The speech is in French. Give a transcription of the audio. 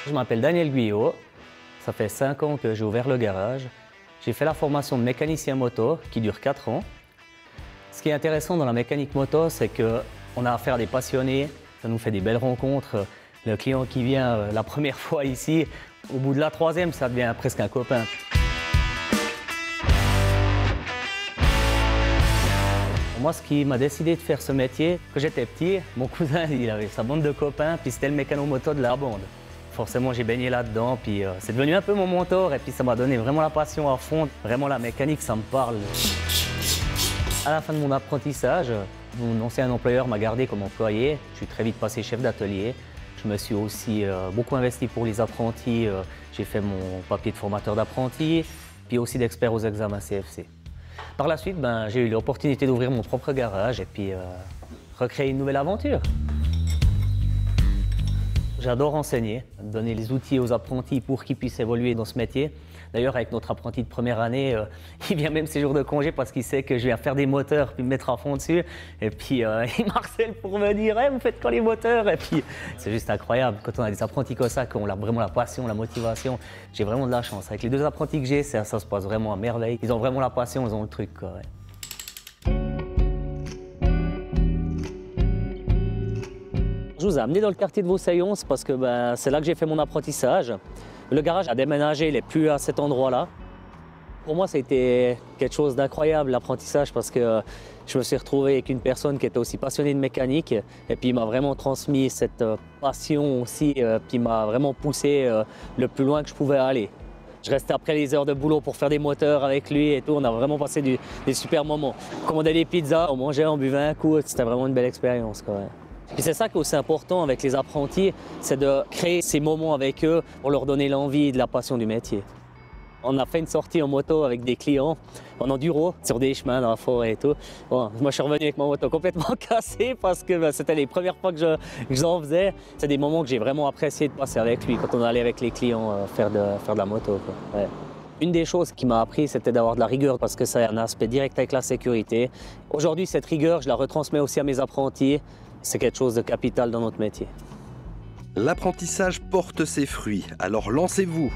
Je m'appelle Daniel Guyot, ça fait 5 ans que j'ai ouvert le garage. J'ai fait la formation de mécanicien moto qui dure 4 ans. Ce qui est intéressant dans la mécanique moto, c'est qu'on a affaire à des passionnés, ça nous fait des belles rencontres. Le client qui vient la première fois ici, au bout de la 3e, ça devient presque un copain. Moi, ce qui m'a décidé de faire ce métier, quand j'étais petit, mon cousin, il avait sa bande de copains, puis c'était le mécano-moto de la bande. Forcément, j'ai baigné là-dedans, puis c'est devenu un peu mon mentor, et puis ça m'a donné vraiment la passion à fond. Vraiment, la mécanique, ça me parle. À la fin de mon apprentissage, mon ancien employeur m'a gardé comme employé. Je suis très vite passé chef d'atelier. Je me suis aussi beaucoup investi pour les apprentis. J'ai fait mon papier de formateur d'apprenti, puis aussi d'expert aux examens CFC. Par la suite, j'ai eu l'opportunité d'ouvrir mon propre garage et puis recréer une nouvelle aventure. J'adore enseigner, donner les outils aux apprentis pour qu'ils puissent évoluer dans ce métier. D'ailleurs, avec notre apprenti de première année, il vient même ses jours de congé parce qu'il sait que je viens faire des moteurs puis me mettre à fond dessus. Et puis, il m'harcèle pour me dire hey, « vous faites quoi les moteurs ?» Et puis, c'est juste incroyable. Quand on a des apprentis comme ça, qui ont vraiment la passion, la motivation, j'ai vraiment de la chance. Avec les 2 apprentis que j'ai, ça se passe vraiment à merveille. Ils ont vraiment la passion, ils ont le truc, quoi, ouais. Je vous ai amené dans le quartier de Vauseillon parce que c'est là que j'ai fait mon apprentissage. Le garage a déménagé, il n'est plus à cet endroit-là. Pour moi, ça a été quelque chose d'incroyable, l'apprentissage, parce que je me suis retrouvé avec une personne qui était aussi passionnée de mécanique et puis il m'a vraiment transmis cette passion aussi, puis il m'a vraiment poussé le plus loin que je pouvais aller. Je restais après les heures de boulot pour faire des moteurs avec lui et tout. On a vraiment passé des super moments. On commandait des pizzas, on mangeait, on buvait un coup. C'était vraiment une belle expérience, quoi. Puis c'est ça qui est aussi important avec les apprentis, c'est de créer ces moments avec eux pour leur donner l'envie et de la passion du métier. On a fait une sortie en moto avec des clients en enduro sur des chemins dans la forêt et tout. Bon, moi je suis revenu avec ma moto complètement cassée parce que c'était les premières fois que j'en faisais. C'est des moments que j'ai vraiment apprécié de passer avec lui quand on allait avec les clients faire de la moto, quoi. Ouais. Une des choses qui m'a appris, c'était d'avoir de la rigueur parce que ça a un aspect direct avec la sécurité. Aujourd'hui, cette rigueur, je la retransmets aussi à mes apprentis. C'est quelque chose de capital dans notre métier. L'apprentissage porte ses fruits, alors lancez-vous!